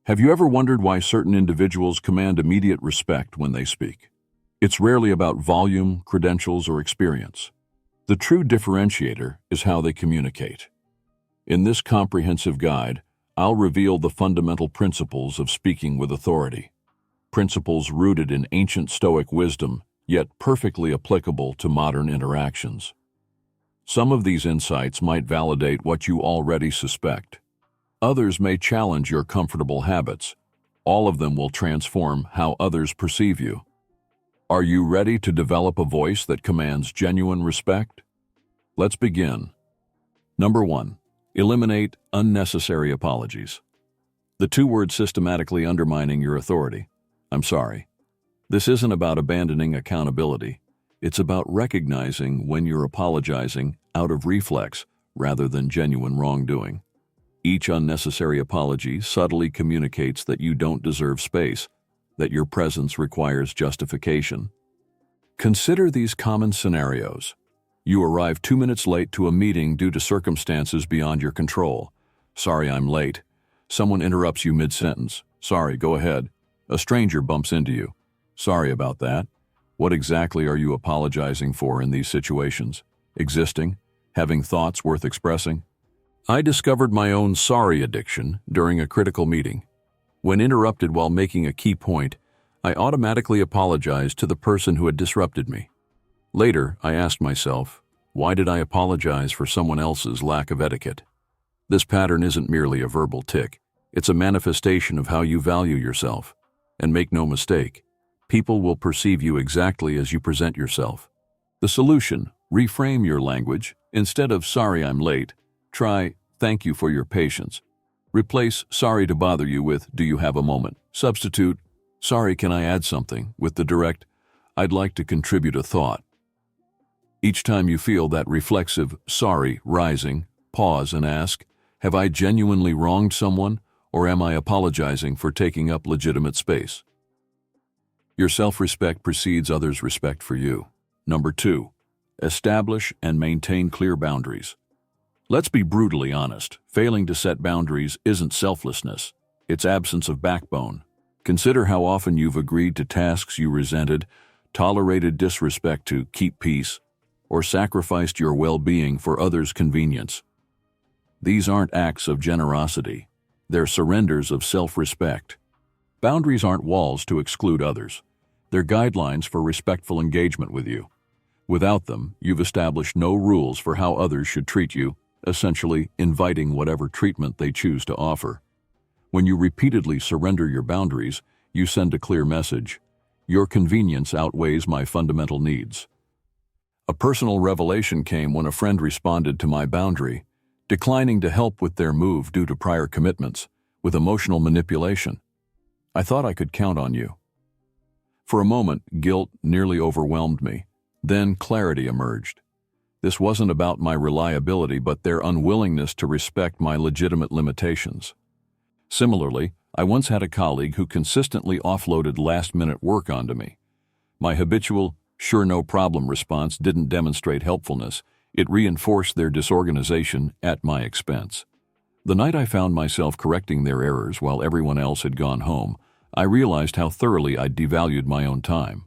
Have you ever wondered why certain individuals command immediate respect when they speak? It's rarely about volume, credentials, or experience. The true differentiator is how they communicate. In this comprehensive guide, I'll reveal the fundamental principles of speaking with authority. Principles rooted in ancient Stoic wisdom, yet perfectly applicable to modern interactions. Some of these insights might validate what you already suspect. Others may challenge your comfortable habits. All of them will transform how others perceive you. Are you ready to develop a voice that commands genuine respect? Let's begin. Number 1. Eliminate unnecessary apologies. The two words systematically undermining your authority. I'm sorry. This isn't about abandoning accountability. It's about recognizing when you're apologizing out of reflex rather than genuine wrongdoing. Each unnecessary apology subtly communicates that you don't deserve space, that your presence requires justification. Consider these common scenarios. You arrive 2 minutes late to a meeting due to circumstances beyond your control. Sorry, I'm late. Someone interrupts you mid-sentence. Sorry, go ahead. A stranger bumps into you. Sorry about that. What exactly are you apologizing for in these situations? Existing? Having thoughts worth expressing? I discovered my own sorry addiction during a critical meeting. When interrupted while making a key point, I automatically apologized to the person who had disrupted me. Later, I asked myself, why did I apologize for someone else's lack of etiquette? This pattern isn't merely a verbal tic. It's a manifestation of how you value yourself. And make no mistake, people will perceive you exactly as you present yourself. The solution: reframe your language. Instead of sorry I'm late, try thank you for your patience. Replace sorry to bother you with do you have a moment. Substitute sorry can I add something with the direct I'd like to contribute a thought. Each time you feel that reflexive sorry rising, pause and ask, have I genuinely wronged someone, or am I apologizing for taking up legitimate space? Your self-respect precedes others' respect for you. Number 2. Establish and maintain clear boundaries. Let's be brutally honest. Failing to set boundaries isn't selflessness. It's absence of backbone. Consider how often you've agreed to tasks you resented, tolerated disrespect to keep peace, or sacrificed your well-being for others' convenience. These aren't acts of generosity. They're surrenders of self-respect. Boundaries aren't walls to exclude others. They're guidelines for respectful engagement with you. Without them, you've established no rules for how others should treat you, essentially inviting whatever treatment they choose to offer. When you repeatedly surrender your boundaries, you send a clear message. Your convenience outweighs my fundamental needs. A personal revelation came when a friend responded to my boundary, declining to help with their move due to prior commitments, with emotional manipulation. I thought I could count on you. For a moment, guilt nearly overwhelmed me. Then clarity emerged. This wasn't about my reliability, but their unwillingness to respect my legitimate limitations. Similarly, I once had a colleague who consistently offloaded last-minute work onto me. My habitual, sure no problem response didn't demonstrate helpfulness. It reinforced their disorganization at my expense. The night I found myself correcting their errors while everyone else had gone home, I realized how thoroughly I'd devalued my own time.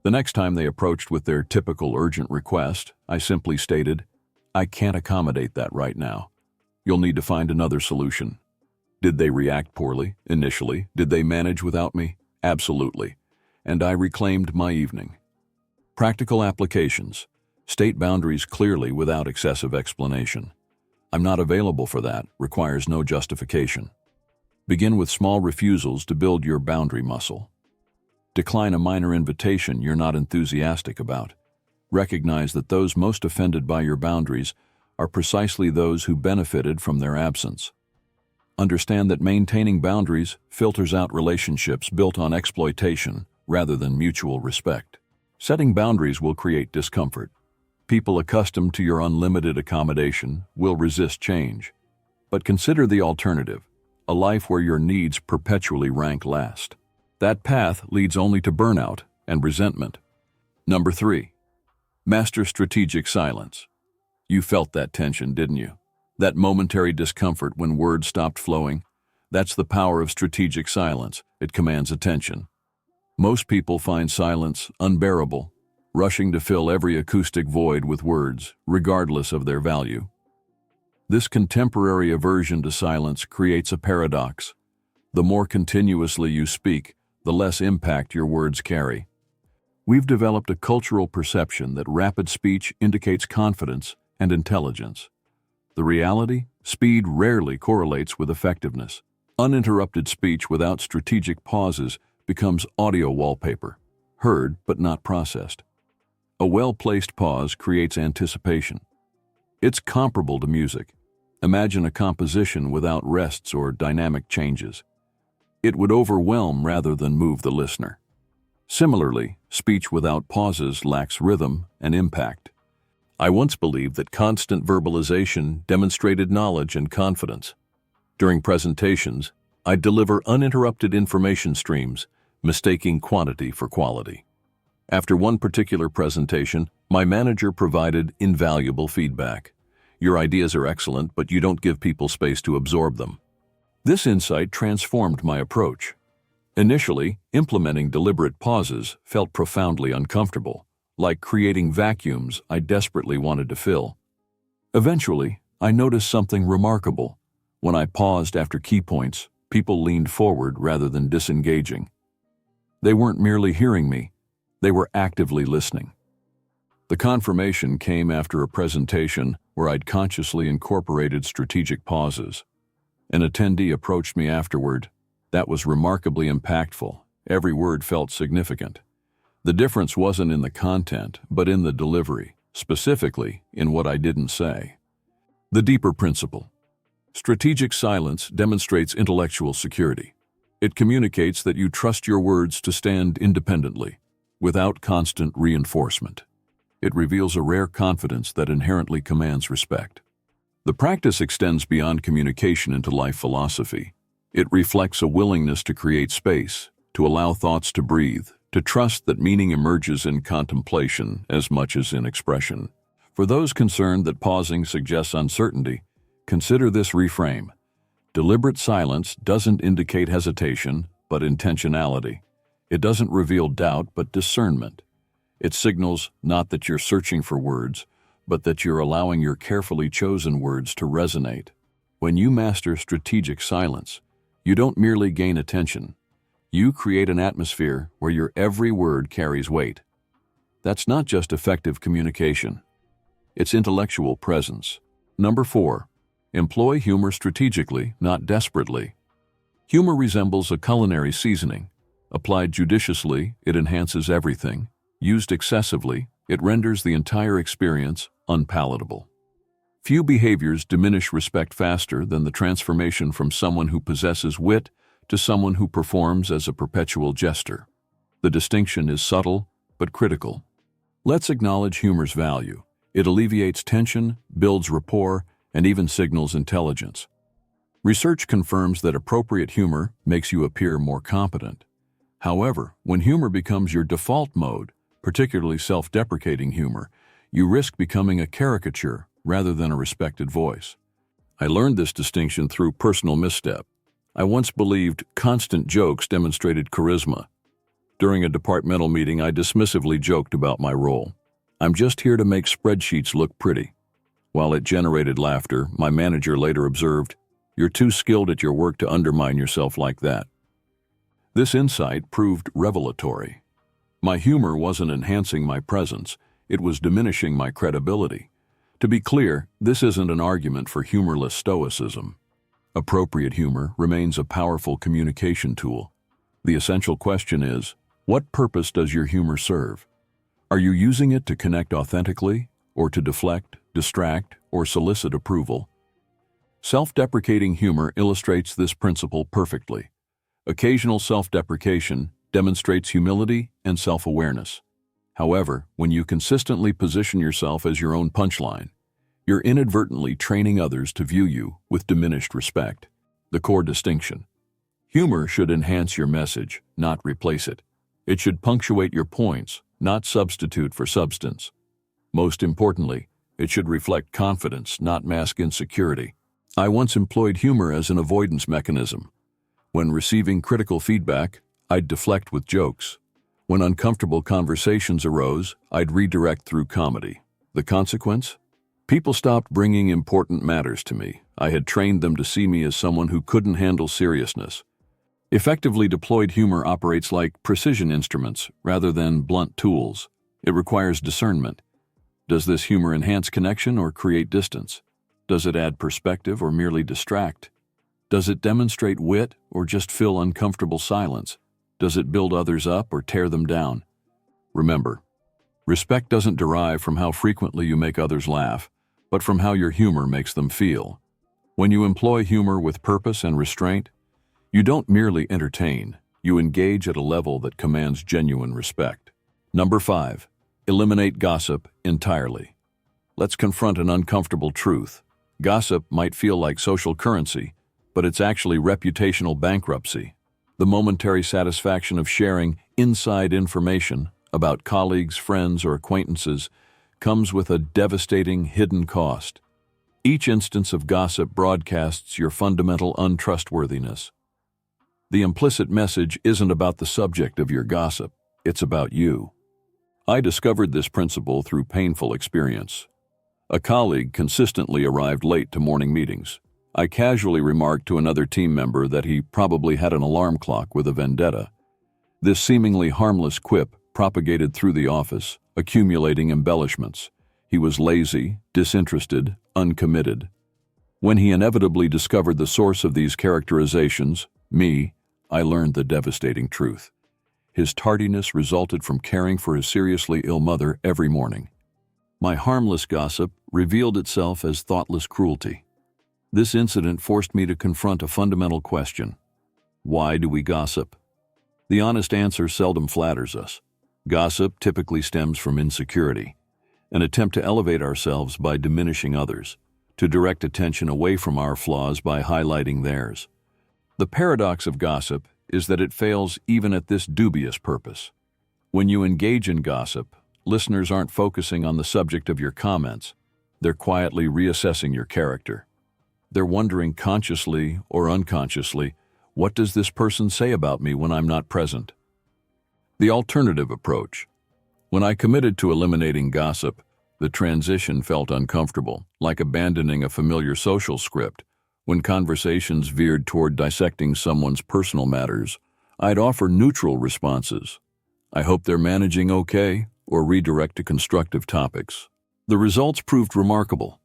The next time they approached with their typical urgent request, I simply stated, I can't accommodate that right now. You'll need to find another solution. Did they react poorly initially? Did they manage without me? Absolutely. And I reclaimed my evening. Practical applications. State boundaries clearly without excessive explanation. I'm not available for that requires no justification. Begin with small refusals to build your boundary muscle. Decline a minor invitation you're not enthusiastic about. Recognize that those most offended by your boundaries are precisely those who benefited from their absence. Understand that maintaining boundaries filters out relationships built on exploitation rather than mutual respect. Setting boundaries will create discomfort. People accustomed to your unlimited accommodation will resist change. But consider the alternative, a life where your needs perpetually rank last. That path leads only to burnout and resentment. Number 3. Master strategic silence. You felt that tension, didn't you? That momentary discomfort when words stopped flowing? That's the power of strategic silence. It commands attention. Most people find silence unbearable, rushing to fill every acoustic void with words, regardless of their value. This contemporary aversion to silence creates a paradox. The more continuously you speak, the less impact your words carry. We've developed a cultural perception that rapid speech indicates confidence and intelligence. The reality, speed rarely correlates with effectiveness. Uninterrupted speech without strategic pauses becomes audio wallpaper, heard but not processed. A well-placed pause creates anticipation. It's comparable to music. Imagine a composition without rests or dynamic changes. It would overwhelm rather than move the listener. Similarly, speech without pauses lacks rhythm and impact. I once believed that constant verbalization demonstrated knowledge and confidence. During presentations, I'd deliver uninterrupted information streams, mistaking quantity for quality. After one particular presentation, my manager provided invaluable feedback. Your ideas are excellent, but you don't give people space to absorb them. This insight transformed my approach. Initially, implementing deliberate pauses felt profoundly uncomfortable, like creating vacuums I desperately wanted to fill. Eventually, I noticed something remarkable. When I paused after key points, people leaned forward rather than disengaging. They weren't merely hearing me, they were actively listening. The confirmation came after a presentation where I'd consciously incorporated strategic pauses. An attendee approached me afterward. That was remarkably impactful. Every word felt significant. The difference wasn't in the content, but in the delivery, specifically in what I didn't say. The deeper principle. Strategic silence demonstrates intellectual security. It communicates that you trust your words to stand independently, without constant reinforcement. It reveals a rare confidence that inherently commands respect. The practice extends beyond communication into life philosophy. It reflects a willingness to create space, to allow thoughts to breathe, to trust that meaning emerges in contemplation as much as in expression. For those concerned that pausing suggests uncertainty, consider this reframe. Deliberate silence doesn't indicate hesitation, but intentionality. It doesn't reveal doubt, but discernment. It signals not that you're searching for words, but that you're allowing your carefully chosen words to resonate. When you master strategic silence, you don't merely gain attention. You create an atmosphere where your every word carries weight. That's not just effective communication. It's intellectual presence. Number 4. Employ humor strategically, not desperately. Humor resembles a culinary seasoning. Applied judiciously, it enhances everything. Used excessively, it renders the entire experience unpalatable. Few behaviors diminish respect faster than the transformation from someone who possesses wit to someone who performs as a perpetual jester. The distinction is subtle but critical. Let's acknowledge humor's value. It alleviates tension, builds rapport, and even signals intelligence. Research confirms that appropriate humor makes you appear more competent. However, when humor becomes your default mode, particularly self-deprecating humor, you risk becoming a caricature rather than a respected voice. I learned this distinction through personal misstep. I once believed constant jokes demonstrated charisma. During a departmental meeting, I dismissively joked about my role. "I'm just here to make spreadsheets look pretty." While it generated laughter, my manager later observed, "You're too skilled at your work to undermine yourself like that." This insight proved revelatory. My humor wasn't enhancing my presence, it was diminishing my credibility. To be clear, this isn't an argument for humorless stoicism. Appropriate humor remains a powerful communication tool. The essential question is, what purpose does your humor serve? Are you using it to connect authentically, or to deflect, distract, or solicit approval? Self-deprecating humor illustrates this principle perfectly. Occasional self-deprecation demonstrates humility and self-awareness. However, when you consistently position yourself as your own punchline, you're inadvertently training others to view you with diminished respect. The core distinction. Humor should enhance your message, not replace it. It should punctuate your points, not substitute for substance. Most importantly, it should reflect confidence, not mask insecurity. I once employed humor as an avoidance mechanism. When receiving critical feedback, I'd deflect with jokes. When uncomfortable conversations arose, I'd redirect through comedy. The consequence? People stopped bringing important matters to me. I had trained them to see me as someone who couldn't handle seriousness. Effectively deployed humor operates like precision instruments rather than blunt tools. It requires discernment. Does this humor enhance connection or create distance? Does it add perspective or merely distract? Does it demonstrate wit or just fill uncomfortable silence? Does it build others up or tear them down? Remember, respect doesn't derive from how frequently you make others laugh, but from how your humor makes them feel. When you employ humor with purpose and restraint, you don't merely entertain, you engage at a level that commands genuine respect. Number 5, eliminate gossip entirely. Let's confront an uncomfortable truth. Gossip might feel like social currency, but it's actually reputational bankruptcy. The momentary satisfaction of sharing inside information about colleagues, friends, or acquaintances comes with a devastating hidden cost. Each instance of gossip broadcasts your fundamental untrustworthiness. The implicit message isn't about the subject of your gossip, it's about you. I discovered this principle through painful experience. A colleague consistently arrived late to morning meetings. I casually remarked to another team member that he probably had an alarm clock with a vendetta. This seemingly harmless quip propagated through the office, accumulating embellishments. He was lazy, disinterested, uncommitted. When he inevitably discovered the source of these characterizations, me, I learned the devastating truth. His tardiness resulted from caring for his seriously ill mother every morning. My harmless gossip revealed itself as thoughtless cruelty. This incident forced me to confront a fundamental question. Why do we gossip? The honest answer seldom flatters us. Gossip typically stems from insecurity, an attempt to elevate ourselves by diminishing others, to direct attention away from our flaws by highlighting theirs. The paradox of gossip is that it fails even at this dubious purpose. When you engage in gossip, listeners aren't focusing on the subject of your comments. They're quietly reassessing your character. They're wondering consciously or unconsciously, what does this person say about me when I'm not present? The alternative approach. When I committed to eliminating gossip, the transition felt uncomfortable, like abandoning a familiar social script. When conversations veered toward dissecting someone's personal matters, I'd offer neutral responses. I hope they're managing okay, or redirect to constructive topics. The results proved remarkable.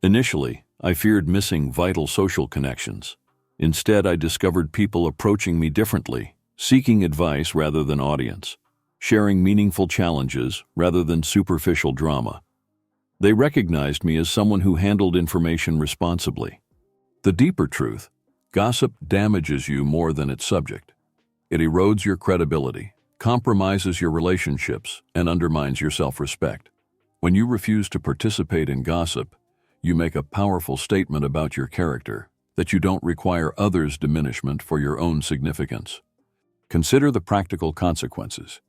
Initially, I feared missing vital social connections. Instead, I discovered people approaching me differently, seeking advice rather than audience, sharing meaningful challenges rather than superficial drama. They recognized me as someone who handled information responsibly. The deeper truth, gossip damages you more than its subject. It erodes your credibility, compromises your relationships, and undermines your self-respect. When you refuse to participate in gossip, you make a powerful statement about your character, that you don't require others' diminishment for your own significance. Consider the practical consequences.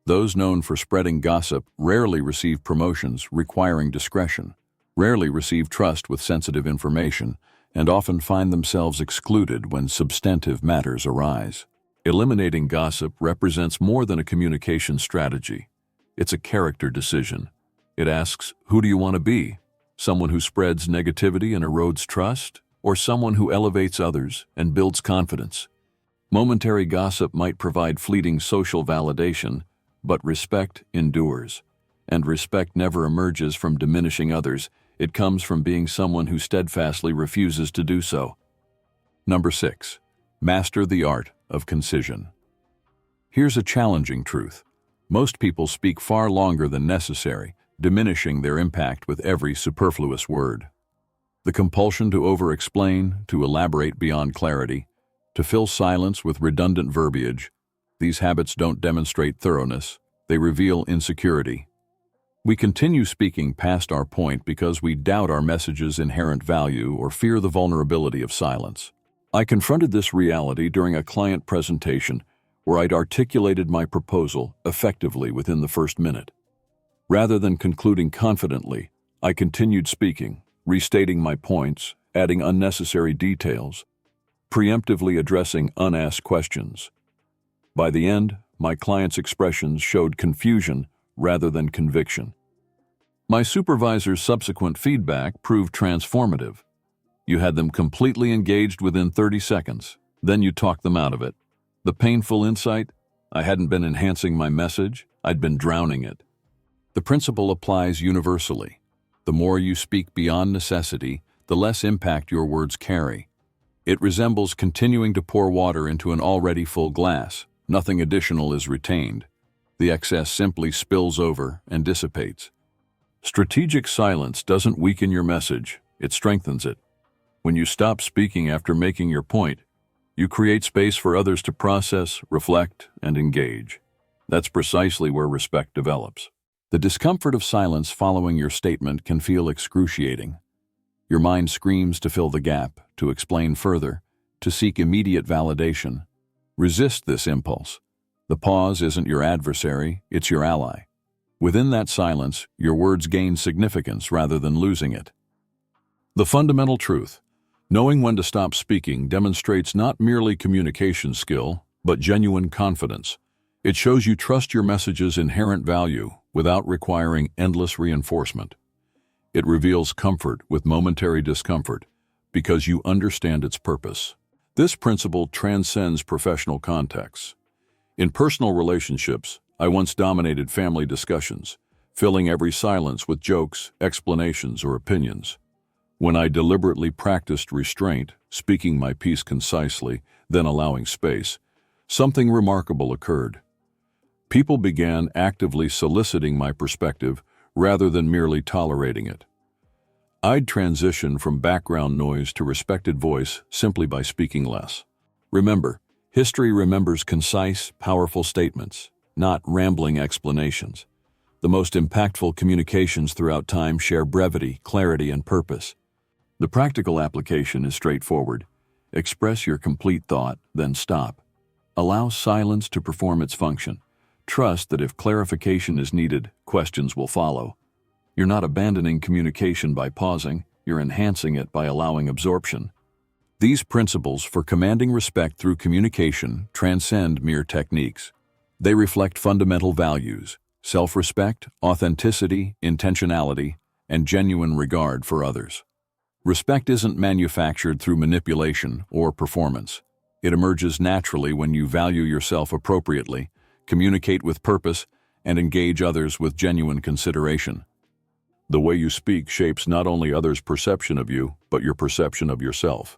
Those known for spreading gossip rarely receive promotions requiring discretion, rarely receive trust with sensitive information, and often find themselves excluded when substantive matters arise. Eliminating gossip represents more than a communication strategy. It's a character decision. It asks, who do you want to be? Someone who spreads negativity and erodes trust, or someone who elevates others and builds confidence? Momentary gossip might provide fleeting social validation, but respect endures. And respect never emerges from diminishing others. It comes from being someone who steadfastly refuses to do so. Number 6. Master the art of concision. Here's a challenging truth. Most people speak far longer than necessary, diminishing their impact with every superfluous word. The compulsion to over-explain, to elaborate beyond clarity, to fill silence with redundant verbiage, these habits don't demonstrate thoroughness, they reveal insecurity. We continue speaking past our point because we doubt our message's inherent value or fear the vulnerability of silence. I confronted this reality during a client presentation where I'd articulated my proposal effectively within the first minute. Rather than concluding confidently, I continued speaking, restating my points, adding unnecessary details. preemptively addressing unasked questions. By the end, my client's expressions showed confusion rather than conviction. My supervisor's subsequent feedback proved transformative. You had them completely engaged within 30 seconds, then you talked them out of it. The painful insight? I hadn't been enhancing my message, I'd been drowning it. The principle applies universally. The more you speak beyond necessity, the less impact your words carry. It resembles continuing to pour water into an already full glass. Nothing additional is retained. The excess simply spills over and dissipates. Strategic silence doesn't weaken your message, it strengthens it. When you stop speaking after making your point, you create space for others to process, reflect, and engage. That's precisely where respect develops. The discomfort of silence following your statement can feel excruciating. Your mind screams to fill the gap, to explain further, to seek immediate validation. Resist this impulse. The pause isn't your adversary, it's your ally. Within that silence, your words gain significance rather than losing it. The fundamental truth: knowing when to stop speaking demonstrates not merely communication skill, but genuine confidence. It shows you trust your message's inherent value without requiring endless reinforcement. It reveals comfort with momentary discomfort because you understand its purpose. This principle transcends professional contexts. In personal relationships, I once dominated family discussions, filling every silence with jokes, explanations, or opinions. When I deliberately practiced restraint, speaking my piece concisely, then allowing space, something remarkable occurred. People began actively soliciting my perspective rather than merely tolerating it. I'd transition from background noise to respected voice simply by speaking less. Remember, history remembers concise, powerful statements, not rambling explanations. The most impactful communications throughout time share brevity, clarity, and purpose. The practical application is straightforward. Express your complete thought, then stop. Allow silence to perform its function. Trust that if clarification is needed, questions will follow. You're not abandoning communication by pausing, you're enhancing it by allowing absorption. These principles for commanding respect through communication transcend mere techniques. They reflect fundamental values: self-respect, authenticity, intentionality, and genuine regard for others. Respect isn't manufactured through manipulation or performance. It emerges naturally when you value yourself appropriately, communicate with purpose, and engage others with genuine consideration. The way you speak shapes not only others' perception of you, but your perception of yourself.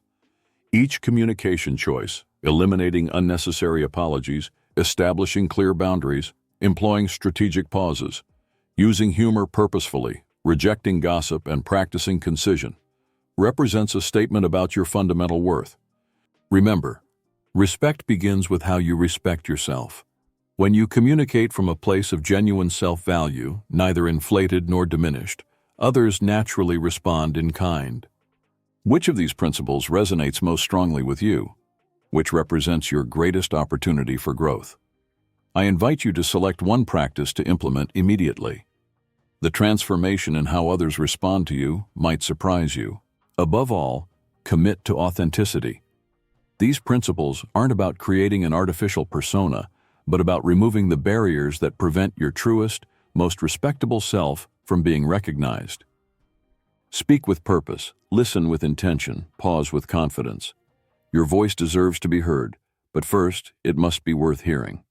Each communication choice, eliminating unnecessary apologies, establishing clear boundaries, employing strategic pauses, using humor purposefully, rejecting gossip, and practicing concision, represents a statement about your fundamental worth. Remember, respect begins with how you respect yourself. When you communicate from a place of genuine self-value, neither inflated nor diminished, others naturally respond in kind. Which of these principles resonates most strongly with you? Which represents your greatest opportunity for growth? I invite you to select one practice to implement immediately. The transformation in how others respond to you might surprise you. Above all, commit to authenticity. These principles aren't about creating an artificial persona, but about removing the barriers that prevent your truest, most respectable self from being recognized. Speak with purpose, listen with intention, pause with confidence. Your voice deserves to be heard, but first, it must be worth hearing.